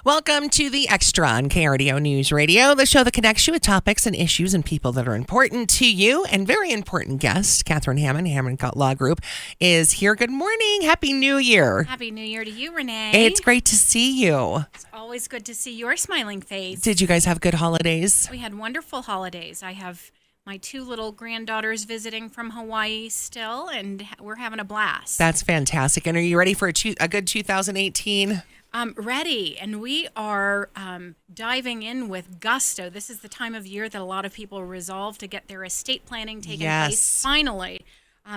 Welcome to The Extra on KRDO News Radio, the show that connects you with topics and issues and people that are important to you. And very important guest, Catherine Hammond, Hammond Law Group, is here. Good morning. Happy New Year. Happy New Year to you, Renee. It's great to see you. It's always good to see your smiling face. Did you guys have good holidays? We had wonderful holidays. I have my two little granddaughters visiting from Hawaii still, and we're having a blast. That's fantastic. And are you ready for a good 2018? Ready, and we are diving in with gusto. This is the time of year that a lot of people resolve to get their estate planning taken place, finally.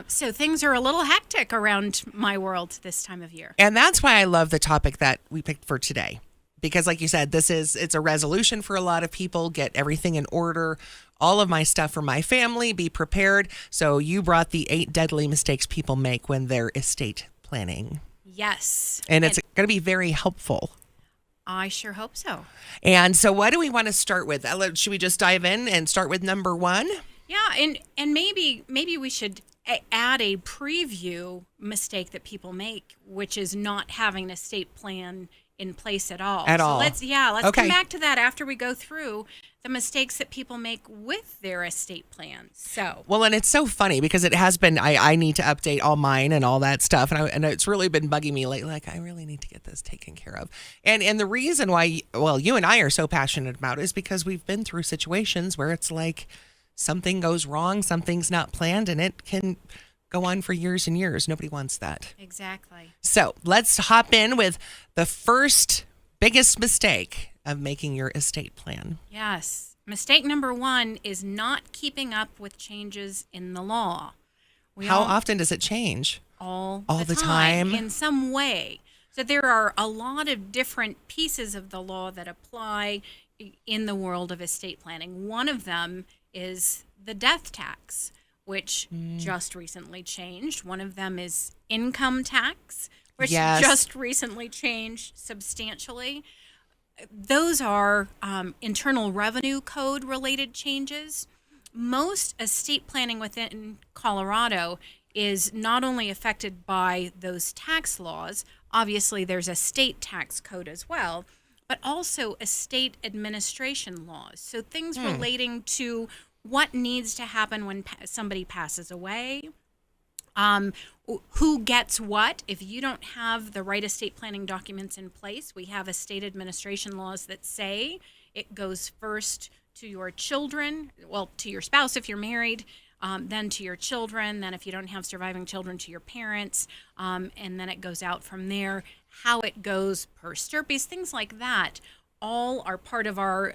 So things are a little hectic around my world this time of year. And that's why I love the topic that we picked for today. Because like you said, it's a resolution for a lot of people, get everything in order, all of my stuff for my family, be prepared. So you brought the 8 deadly mistakes people make when they're estate planning. Yes. And it's going to be very helpful. I sure hope so. And so what do we want to start with? Should we just dive in and start with number 1? Yeah, and maybe we should add a preview mistake that people make, which is not having an estate plan in place at all. Let's come back to that after we go through the mistakes that people make with their estate plans. So well, and it's so funny because it has been. I need to update all mine and all that stuff, and it's really been bugging me lately. Like I really need to get this taken care of. And the reason why, you and I are so passionate about it is because we've been through situations where it's like something goes wrong, something's not planned, and it can go on for years and years. Nobody wants that. Exactly. So let's hop in with the first biggest mistake of making your estate plan. Yes. Mistake number 1 is not keeping up with changes in the law. How often does it change? All the time? In some way. So there are a lot of different pieces of the law that apply in the world of estate planning. One of them is the death tax, which just recently changed. One of them is income tax, which just recently changed substantially. Those are Internal Revenue Code related changes. Most estate planning within Colorado is not only affected by those tax laws, obviously there's a state tax code as well, but also estate administration laws. So things relating to what needs to happen when somebody passes away, who gets what. If you don't have the right estate planning documents in place, we have estate administration laws that say it goes first to your children, well, to your spouse if you're married, then to your children, then if you don't have surviving children, to your parents, and then it goes out from there. How it goes per stirpes, things like that, all are part of our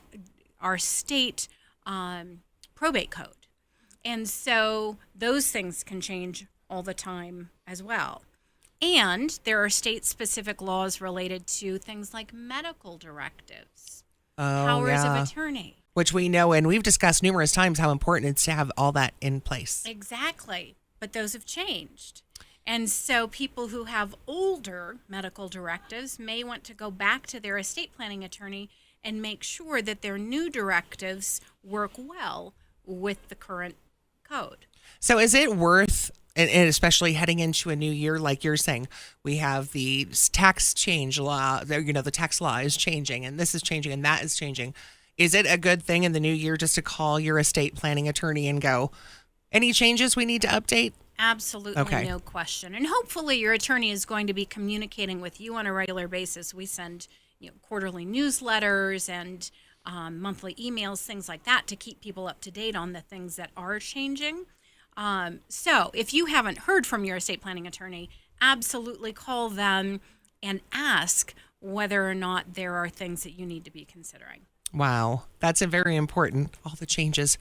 state probate code. And so those things can change all the time as well. And there are state-specific laws related to things like medical directives, powers of attorney. Which we know, and we've discussed numerous times how important it is to have all that in place. Exactly. But those have changed. And so people who have older medical directives may want to go back to their estate planning attorney and make sure that their new directives work well with the current code. So is it worth, and especially heading into a new year, like you're saying, we have the tax change law, the tax law is changing, and this is changing, and that is changing. Is it a good thing in the new year just to call your estate planning attorney and go, any changes we need to update? Absolutely, no question. And hopefully your attorney is going to be communicating with you on a regular basis. We send quarterly newsletters and monthly emails, things like that, to keep people up to date on the things that are changing. So if you haven't heard from your estate planning attorney, absolutely call them and ask whether or not there are things that you need to be considering. Wow, that's a very important, all the changes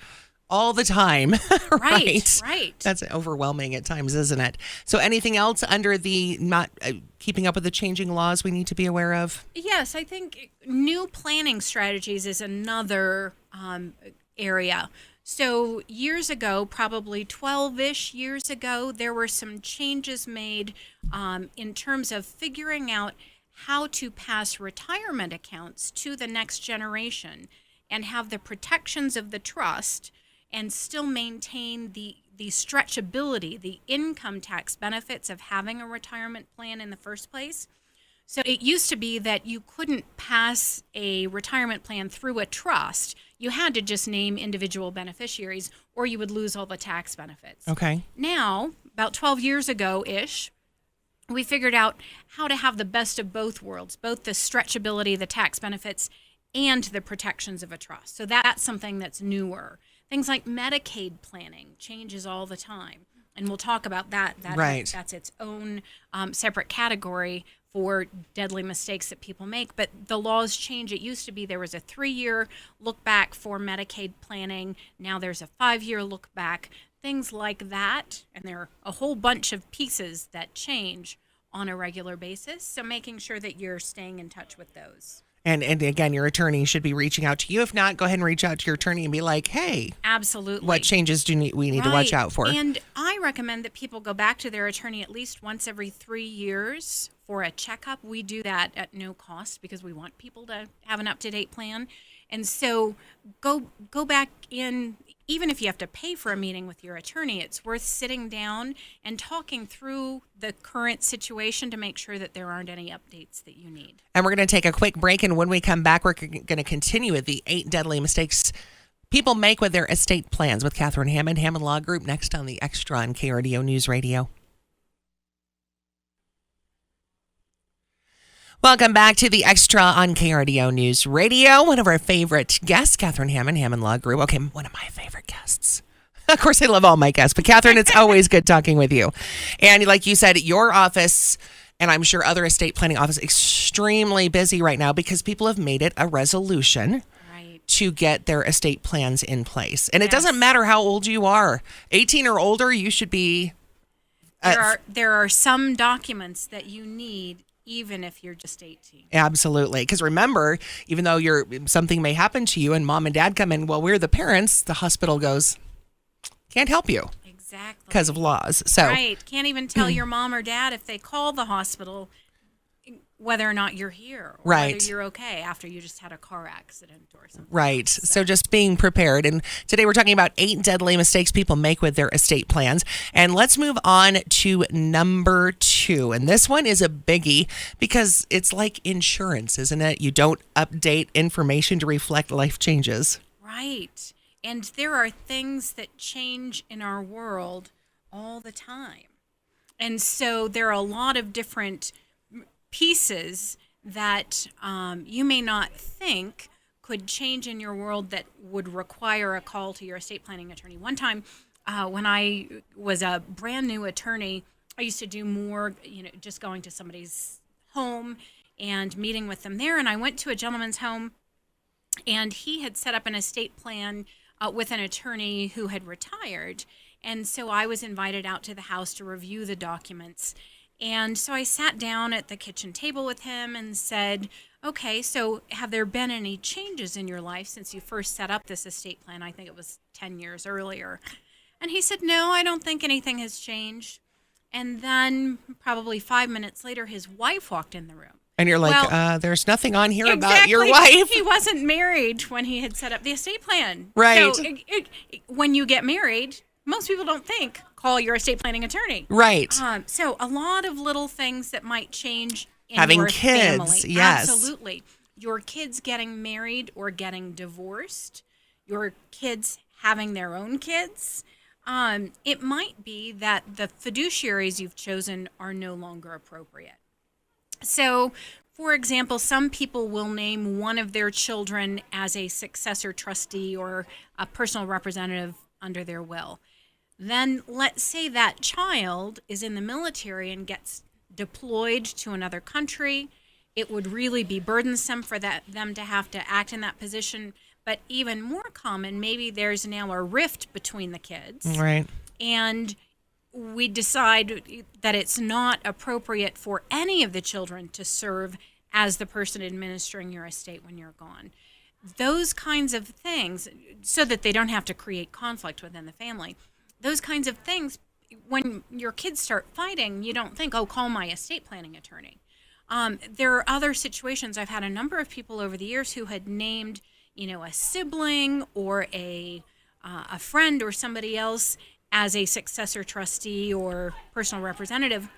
all the time. Right. That's overwhelming at times, isn't it? So anything else under the not keeping up with the changing laws we need to be aware of? Yes, I think new planning strategies is another area. So years ago, probably 12-ish years ago, there were some changes made in terms of figuring out how to pass retirement accounts to the next generation and have the protections of the trust and still maintain the stretchability, the income tax benefits of having a retirement plan in the first place. So it used to be that you couldn't pass a retirement plan through a trust. You had to just name individual beneficiaries or you would lose all the tax benefits. Okay. Now, about 12 years ago-ish, we figured out how to have the best of both worlds, both the stretchability, the tax benefits, and the protections of a trust. So that's something that's newer. Things like Medicaid planning changes all the time. And we'll talk about that. Right. That's its own separate category for deadly mistakes that people make. But the laws change. It used to be there was a 3-year look back for Medicaid planning. Now there's a 5-year look back. Things like that. And there are a whole bunch of pieces that change on a regular basis. So making sure that you're staying in touch with those. And again, your attorney should be reaching out to you. If not, go ahead and reach out to your attorney and be like, hey, absolutely, what changes do we need to watch out for? And I recommend that people go back to their attorney at least once every 3 years for a checkup. We do that at no cost because we want people to have an up-to-date plan. And so go back in. Even if you have to pay for a meeting with your attorney, it's worth sitting down and talking through the current situation to make sure that there aren't any updates that you need. And we're going to take a quick break. And when we come back, we're going to continue with the 8 deadly mistakes people make with their estate plans with Catherine Hammond, Hammond Law Group, next on the Extra on KRDO News Radio. Welcome back to the Extra on KRDO News Radio. One of our favorite guests, Catherine Hammond, Hammond Law Group. Okay, one of my favorite guests. Of course, I love all my guests, but Catherine, it's always good talking with you. And like you said, your office, and I'm sure other estate planning office, extremely busy right now because people have made it a resolution to get their estate plans in place. And it doesn't matter how old you are. 18 or older, you should be. There are some documents that you need even if you're just 18. Absolutely. Because remember, even though something may happen to you and mom and dad come in, well, we're the parents, the hospital goes, can't help you. Exactly. Because of laws. So right. Can't even tell your mom or dad if they call the hospital whether or not you're here, or right, whether you're okay after you just had a car accident or something. Right. So just being prepared. And today we're talking about 8 deadly mistakes people make with their estate plans. And let's move on to number 2. And this one is a biggie because it's like insurance, isn't it? You don't update information to reflect life changes. Right. And there are things that change in our world all the time. And so there are a lot of different pieces that you may not think could change in your world that would require a call to your estate planning attorney. One time when I was a brand new attorney, I used to do more, just going to somebody's home and meeting with them there. And I went to a gentleman's home and he had set up an estate plan with an attorney who had retired. And so I was invited out to the house to review the documents. And so I sat down at the kitchen table with him and said, okay, so have there been any changes in your life since you first set up this estate plan? I think it was 10 years earlier. And he said, no, I don't think anything has changed. And then probably 5 minutes later, his wife walked in the room. And you're like, there's nothing on here about your wife. He wasn't married when he had set up the estate plan. Right. So when you get married, most people don't think, call your estate planning attorney. Right. So a lot of little things that might change in having your kids, family. yes. Absolutely. Your kids getting married or getting divorced, your kids having their own kids. It might be that the fiduciaries you've chosen are no longer appropriate. So, for example, some people will name one of their children as a successor trustee or a personal representative under their will. Then let's say that child is in the military and gets deployed to another country. It would really be burdensome for them to have to act in that position. But even more common, maybe there's now a rift between the kids. Right. And we decide that it's not appropriate for any of the children to serve as the person administering your estate when you're gone. Those kinds of things, so that they don't have to create conflict within the family. Those kinds of things, when your kids start fighting, you don't think, oh, call my estate planning attorney. There are other situations. I've had a number of people over the years who had named, a sibling or a friend or somebody else as a successor trustee or personal representative.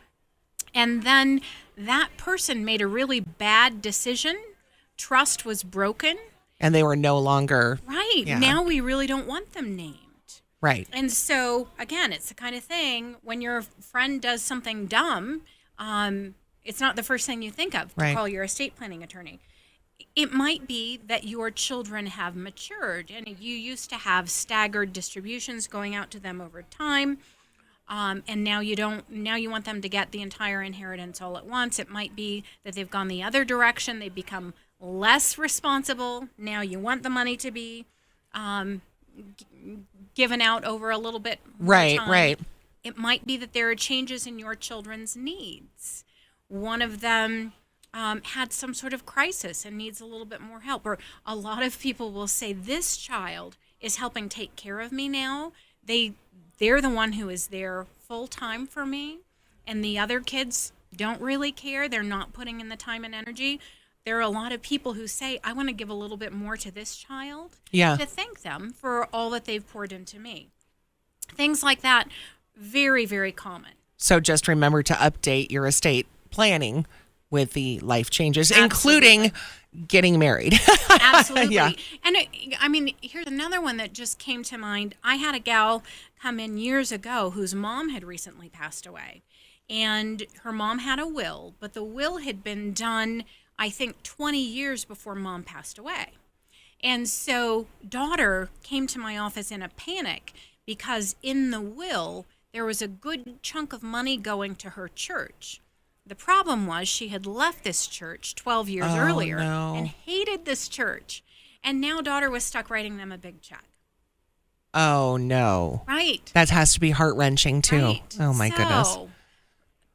And then that person made a really bad decision. Trust was broken. And they were no longer. Right. Yeah. Now we really don't want them named. Right. And so, again, it's the kind of thing when your friend does something dumb, it's not the first thing you think of to Right. call your estate planning attorney. It might be that your children have matured and you used to have staggered distributions going out to them over time. And now you don't, now you want them to get the entire inheritance all at once. It might be that they've gone the other direction. They've become less responsible. Now you want the money to be given out over a little bit more time. Right. It might be that there are changes in your children's needs. One of them had some sort of crisis and needs a little bit more help. Or a lot of people will say, this child is helping take care of me now. They're the one who is there full time for me. And the other kids don't really care. They're not putting in the time and energy. There are a lot of people who say, I want to give a little bit more to this child to thank them for all that they've poured into me. Things like that, very, very common. So just remember to update your estate planning with the life changes, Absolutely. including getting married. Absolutely. Yeah. And I mean, here's another one that just came to mind. I had a gal come in years ago whose mom had recently passed away. And her mom had a will, but the will had been done, I think, 20 years before mom passed away. And so daughter came to my office in a panic because in the will, there was a good chunk of money going to her church. The problem was she had left this church 12 years earlier and hated this church. And now daughter was stuck writing them a big check. Oh, no. Right. That has to be heart-wrenching, too. Right. Oh, my goodness.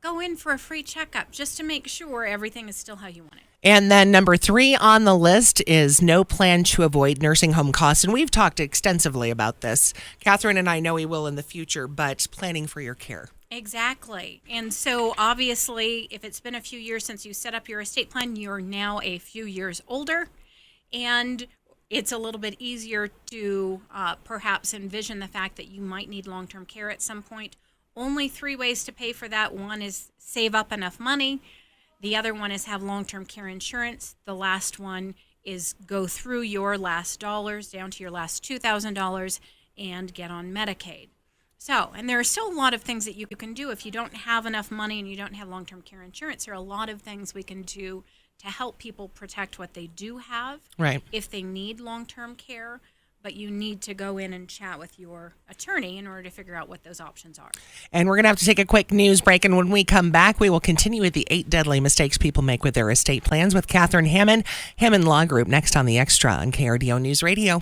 Go in for a free checkup just to make sure everything is still how you want it. And then number 3 on the list is no plan to avoid nursing home costs. And we've talked extensively about this. Catherine and I know we will in the future, but planning for your care. Exactly. And so obviously, if it's been a few years since you set up your estate plan, you're now a few years older. And it's a little bit easier to perhaps envision the fact that you might need long-term care at some point. Only 3 ways to pay for that. One is save up enough money. The other one is have long-term care insurance. The last one is go through your last dollars down to your last $2,000 and get on Medicaid. So, and there are still a lot of things that you can do if you don't have enough money and you don't have long-term care insurance. There are a lot of things we can do to help people protect what they do have. Right. If they need long-term care, but you need to go in and chat with your attorney in order to figure out what those options are. And we're going to have to take a quick news break. And when we come back, we will continue with the 8 deadly mistakes people make with their estate plans with Catherine Hammond, Hammond Law Group, next on The Extra on KRDO News Radio.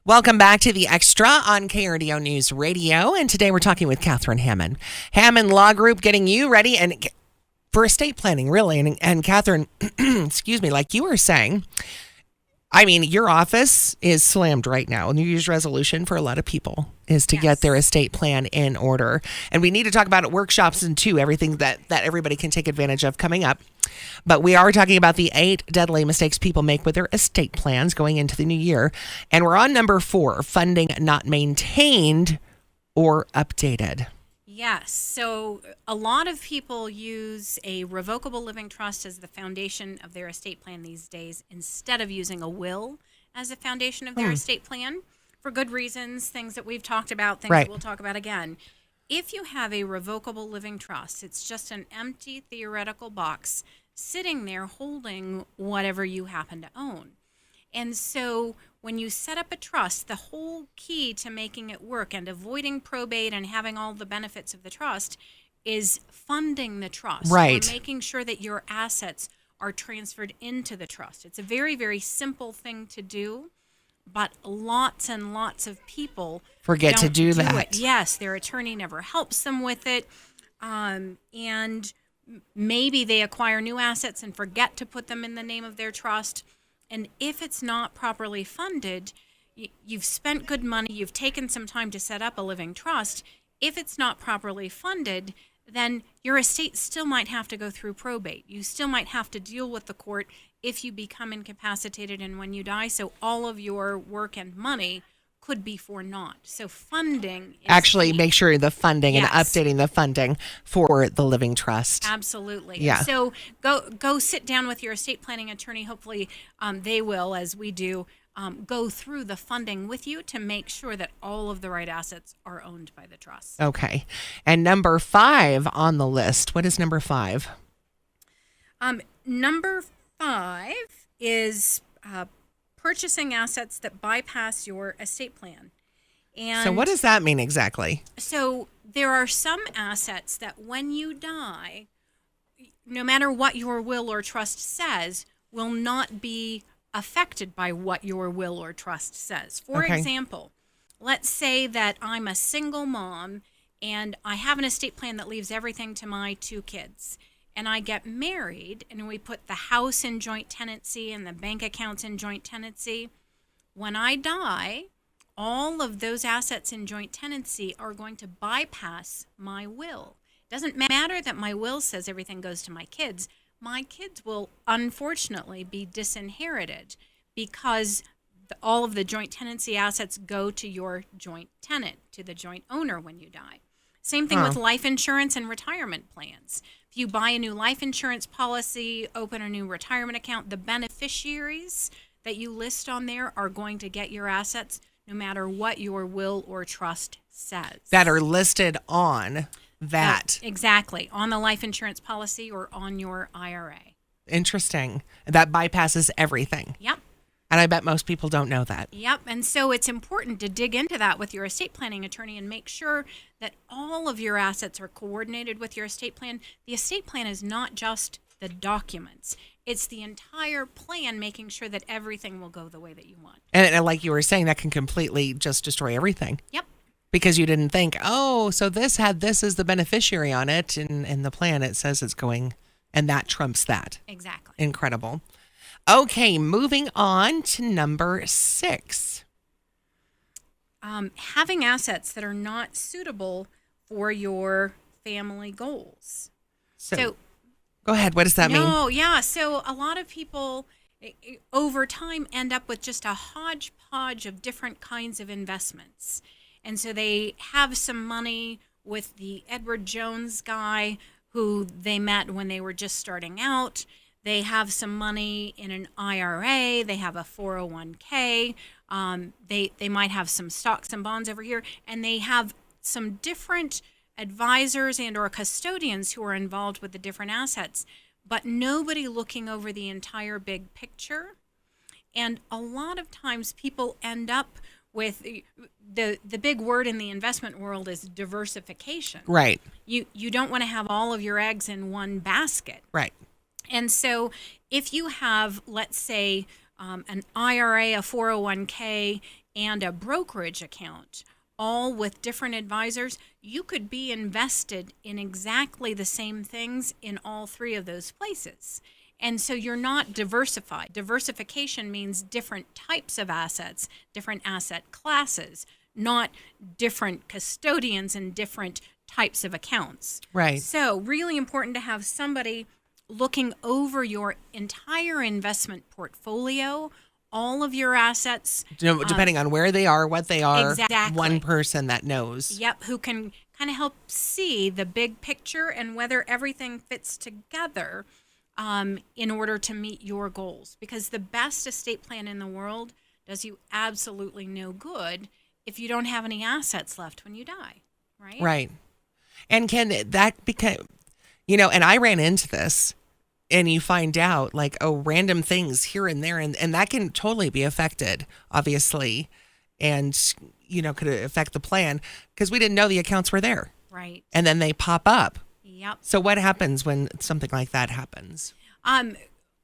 Welcome back to The Extra on KRDO News Radio. And today we're talking with Catherine Hammond, Hammond Law Group, getting you ready and for estate planning, really. And Catherine, excuse me, like you were saying, I mean, your office is slammed right now. New Year's resolution for a lot of people is to get their estate plan in order. And we need to talk about it, workshops and too, everything that everybody can take advantage of coming up. But we are talking about the 8 deadly mistakes people make with their estate plans going into the new year. And we're on number 4, funding not maintained or updated. Yes. So a lot of people use a revocable living trust as the foundation of their estate plan these days instead of using a will as the foundation of their estate plan for good reasons, things that we've talked about, things that we'll talk about again. If you have a revocable living trust, it's just an empty theoretical box sitting there holding whatever you happen to own. And so when you set up a trust, the whole key to making it work and avoiding probate and having all the benefits of the trust is funding the trust. Right. Or making sure that your assets are transferred into the trust. It's a very, very simple thing to do, but lots and lots of people forget to don't do that. It. Yes, their attorney never helps them with it. And maybe they acquire new assets and forget to put them in the name of their trust. And if it's not properly funded, you've spent good money, you've taken some time to set up a living trust. If it's not properly funded, then your estate still might have to go through probate. You still might have to deal with the court if you become incapacitated and when you die. So all of your work and money could be for naught. So funding is Actually, key. make sure the funding and Yes. updating the funding for the living trust. Absolutely. Yeah. So go sit down with your estate planning attorney. Hopefully, they will, as we do, go through the funding with you to make sure that all of the right assets are owned by the trust. Okay. And number 5 on the list. What is number 5? Number 5 is purchasing assets that bypass your estate plan. And So what does that mean exactly? So there are some assets that when you die, no matter what your will or trust says, will not be affected by what your will or trust says. For Okay. example, let's say that I'm a single mom and I have an estate plan that leaves everything to my 2 kids. And I get married and we put the house in joint tenancy and the bank accounts in joint tenancy. When I die, all of those assets in joint tenancy are going to bypass my will. It doesn't matter that my will says everything goes to my kids. My kids will unfortunately be disinherited because all of the joint tenancy assets go to your joint tenant, to the joint owner when you die. Same thing with life insurance and retirement plans. If you buy a new life insurance policy, open a new retirement account, the beneficiaries that you list on there are going to get your assets no matter what your will or trust says. That are listed on that. Exactly. On the life insurance policy or on your IRA. Interesting. That bypasses everything. Yep. And I bet most people don't know that. Yep. And so it's important to dig into that with your estate planning attorney and make sure that all of your assets are coordinated with your estate plan. The estate plan is not just the documents. It's the entire plan, making sure that everything will go the way that you want. And like you were saying, that can completely just destroy everything. Yep. Because you didn't think, oh, so this had this as the beneficiary on it. And in the plan, it says it's going, and that trumps that. Exactly. Incredible. Okay, moving on to number 6. Having assets that are not suitable for your family goals. So go ahead. What does that mean? No, yeah. So a lot of people over time end up with just a hodgepodge of different kinds of investments. And so they have some money with the Edward Jones guy who they met when they were just starting out. They have some money in an IRA. They have a 401k. They might have some stocks and bonds over here. And they have some different advisors and or custodians who are involved with the different assets, but nobody looking over the entire big picture. And a lot of times people end up with the big word in the investment world is diversification. Right. You don't want to have all of your eggs in one basket. Right. And so if you have, let's say, an IRA, a 401k, and a brokerage account, all with different advisors, you could be invested in exactly the same things in all 3 of those places. And so you're not diversified. Diversification means different types of assets, different asset classes, not different custodians and different types of accounts. Right. So really important to have somebody looking over your entire investment portfolio, all of your assets. Depending on where they are, what they are. Exactly. One person that knows. Yep, who can kind of help see the big picture and whether everything fits together in order to meet your goals. Because the best estate plan in the world does you absolutely no good if you don't have any assets left when you die, right? Right. And can that become, and I ran into this, and you find out like, oh, random things here and there, and that can totally be affected, obviously, and, could affect the plan because we didn't know the accounts were there. Right. And then they pop up. Yep. So what happens when something like that happens?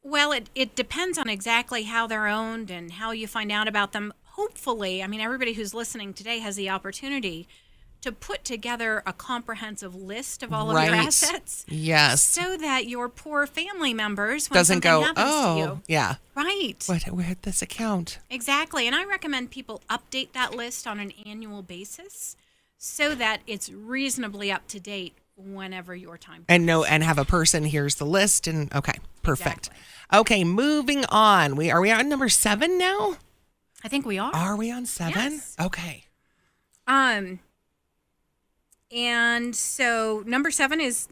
Well, it depends on exactly how they're owned and how you find out about them. Hopefully, everybody who's listening today has the opportunity to put together a comprehensive list of all of your assets. Yes. So that your poor family members, when doesn't something go, happens oh, to you. yeah. Right. Where'd this account? Exactly. And I recommend people update that list on an annual basis so that it's reasonably up to date whenever your time comes. And have a person, here's the list, and okay, perfect. Exactly. Okay, moving on. Are we on number 7 now? I think we are. Are we on 7? Yes. Okay. And so number 7 is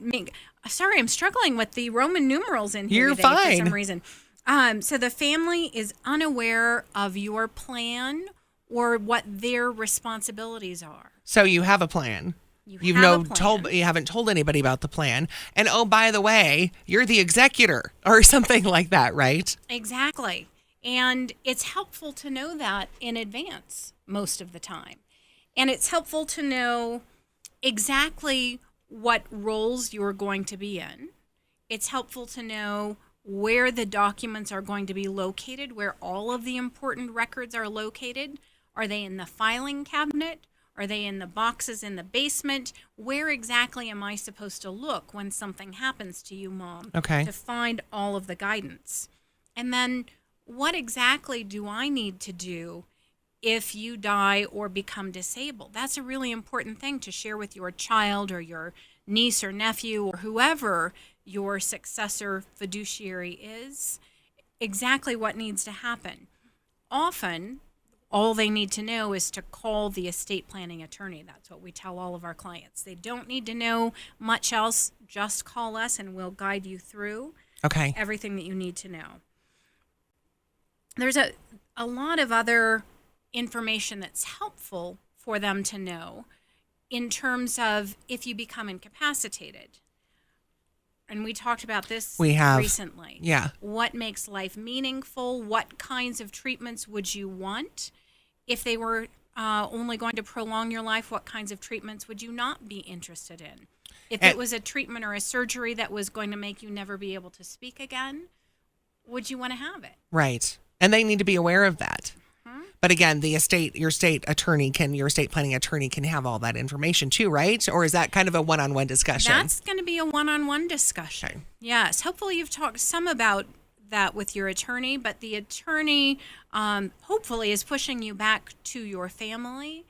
sorry, I'm struggling with the Roman numerals in here You're today fine. for some reason. So the family is unaware of your plan or what their responsibilities are. So you have a plan. You haven't told anybody about the plan. And oh, by the way, you're the executor or something like that, right? Exactly. And it's helpful to know that in advance most of the time. And it's helpful to know exactly what roles you're going to be in. It's helpful to know where the documents are going to be located, where all of the important records are located. Are they in the filing cabinet? Are they in the boxes in the basement? Where exactly am I supposed to look when something happens to you, Mom? Okay. To find all of the guidance. And then what exactly do I need to do if you die or become disabled? That's a really important thing to share with your child or your niece or nephew or whoever your successor fiduciary is, exactly what needs to happen. Often, all they need to know is to call the estate planning attorney. That's what we tell all of our clients. They don't need to know much else. Just call us and we'll guide you through everything that you need to know. There's a lot of other information that's helpful for them to know in terms of if you become incapacitated. And we talked about this recently. Yeah. What makes life meaningful? What kinds of treatments would you want? If they were only going to prolong your life, what kinds of treatments would you not be interested in? If it was a treatment or a surgery that was going to make you never be able to speak again, would you want to have it? Right. And they need to be aware of that. But again, your estate planning attorney can have all that information too, right? Or is that kind of a one-on-one discussion? That's going to be a one-on-one discussion. Okay. Yes. Hopefully you've talked some about that with your attorney, but the attorney hopefully is pushing you back to your family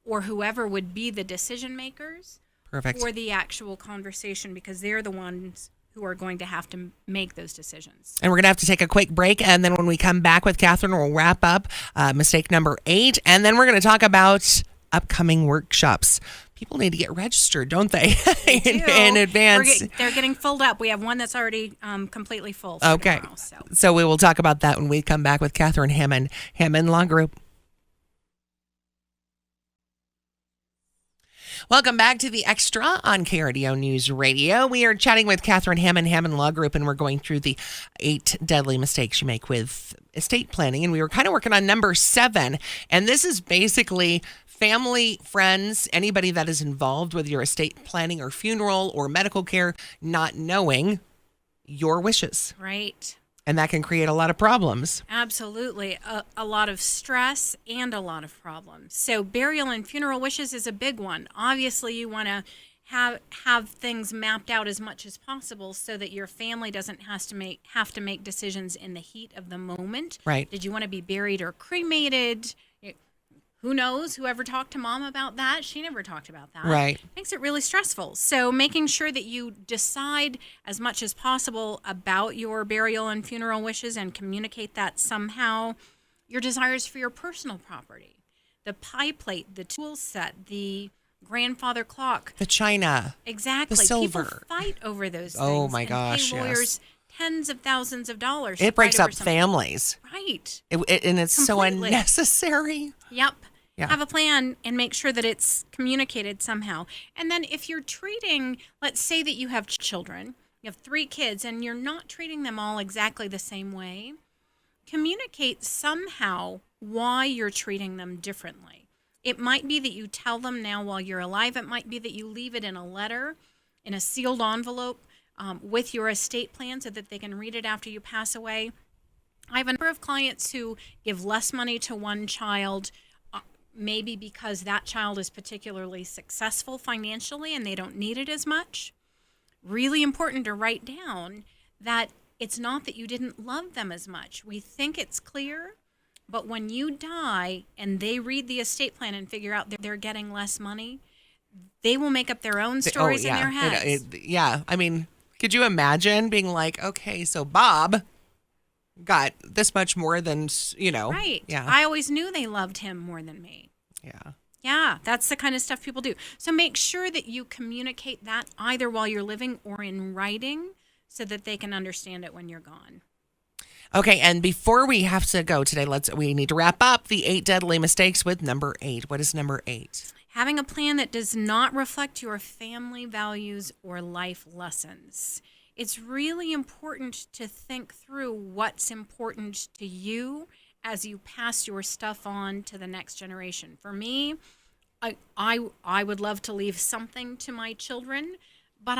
or whoever would be the decision makers. Perfect. For the actual conversation, because they're the ones who are going to have to make those decisions. And we're going to have to take a quick break. And then when we come back with Catherine, we'll wrap up mistake number 8. And then we're going to talk about upcoming workshops. People need to get registered, don't they? in advance. They're getting filled up. We have one that's already completely full for okay. tomorrow. So we will talk about that when we come back with Catherine Hammond, Hammond Law Group. Welcome back to The Extra on KRDO News Radio. We are chatting with Catherine Hammond, Hammond Law Group, and we're going through the 8 deadly mistakes you make with estate planning. And we were kind of working on number 7. And this is basically family, friends, anybody that is involved with your estate planning or funeral or medical care, not knowing your wishes. Right. And that can create a lot of problems. Absolutely. A lot of stress and a lot of problems. So burial and funeral wishes is a big one. Obviously, you want to have things mapped out as much as possible so that your family doesn't have to make decisions in the heat of the moment. Right. Did you want to be buried or cremated? Who knows? Whoever talked to Mom about that? She never talked about that. Right. Makes it really stressful. So making sure that you decide as much as possible about your burial and funeral wishes and communicate that somehow. Your desires for your personal property, the pie plate, the tool set, the grandfather clock, the china, exactly. the silver. People fight over those things. Oh my and gosh! pay lawyers yes. Tens of thousands of dollars. It breaks up families. Right. And it's Completely. so unnecessary. Yep. Yeah. Have a plan and make sure that it's communicated somehow. And then if you're treating, let's say that you have children, you have 3 kids, and you're not treating them all exactly the same way, communicate somehow why you're treating them differently. It might be that you tell them now while you're alive. It might be that you leave it in a letter, in a sealed envelope, with your estate plan so that they can read it after you pass away. I have a number of clients who give less money to one child, maybe because that child is particularly successful financially and they don't need it as much. Really important to write down that it's not that you didn't love them as much. We think it's clear, but when you die and they read the estate plan and figure out that they're getting less money, they will make up their own stories in their heads. Yeah. I mean, could you imagine being like, okay, so Bob, got this much more than, Right. Yeah. I always knew they loved him more than me. Yeah. Yeah, that's the kind of stuff people do. So make sure that you communicate that either while you're living or in writing so that they can understand it when you're gone. Okay, and before we have to go today, we need to wrap up the 8 deadly mistakes with number 8. What is number 8? Having a plan that does not reflect your family values or life lessons. It's really important to think through what's important to you as you pass your stuff on to the next generation. For me, I would love to leave something to my children, but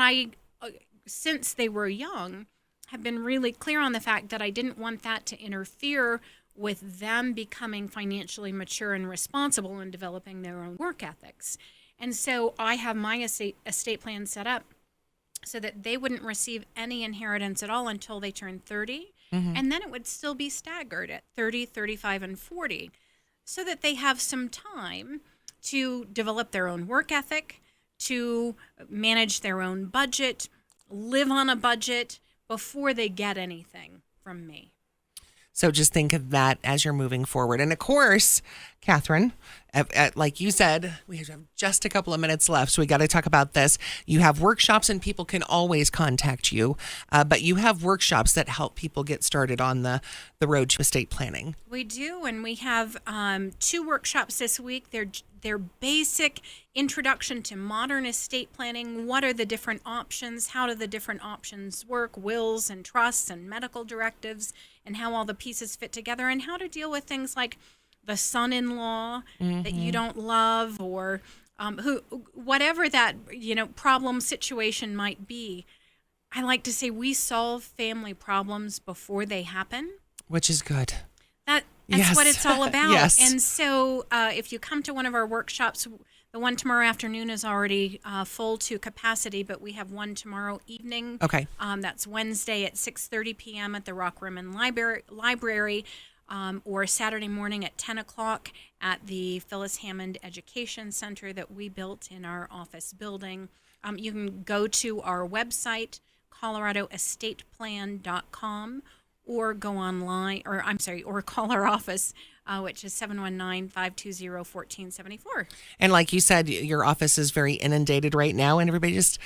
since they were young, have been really clear on the fact that I didn't want that to interfere with them becoming financially mature and responsible and developing their own work ethics. And so I have my estate plan set up so that they wouldn't receive any inheritance at all until they turn 30. And then it would still be staggered at 30, 35, and 40 so that they have some time to develop their own work ethic, to manage their own budget, live on a budget before they get anything from me. So just think of that as you're moving forward. And of course, Catherine, like you said, we have just a couple of minutes left, so we got to talk about this. You have workshops and people can always contact you, but you have workshops that help people get started on the road to estate planning. We do, and we have 2 workshops this week. They're basic introduction to modern estate planning. What are the different options? How do the different options work? Wills and trusts and medical directives, and how all the pieces fit together, and how to deal with things like the son-in-law that you don't love, or whatever that problem situation might be. I like to say we solve family problems before they happen, which is good. That's yes. what it's all about. Yes. And so if you come to one of our workshops, the one tomorrow afternoon is already full to capacity, but we have one tomorrow evening. Okay. That's Wednesday at 6:30 p.m. at the Rock Rimmon Library, or Saturday morning at 10 o'clock at the Phyllis Hammond Education Center that we built in our office building. You can go to our website, coloradoestateplan.com, or go online, or call our office, which is 719-520-1474. And like you said, your office is very inundated right now, and everybody just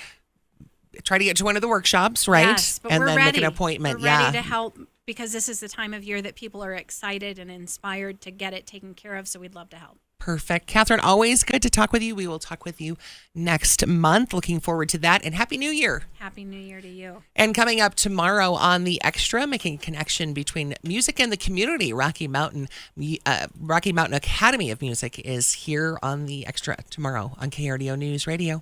try to get to one of the workshops, right? Yes, but and we're then ready. Make an appointment. We're ready to help, because this is the time of year that people are excited and inspired to get it taken care of, so we'd love to help. Perfect. Catherine, always good to talk with you. We will talk with you next month. Looking forward to that. And Happy New Year. Happy New Year to you. And coming up tomorrow on The Extra, making a connection between music and the community, Rocky Mountain Academy of Music is here on The Extra tomorrow on KRDO News Radio.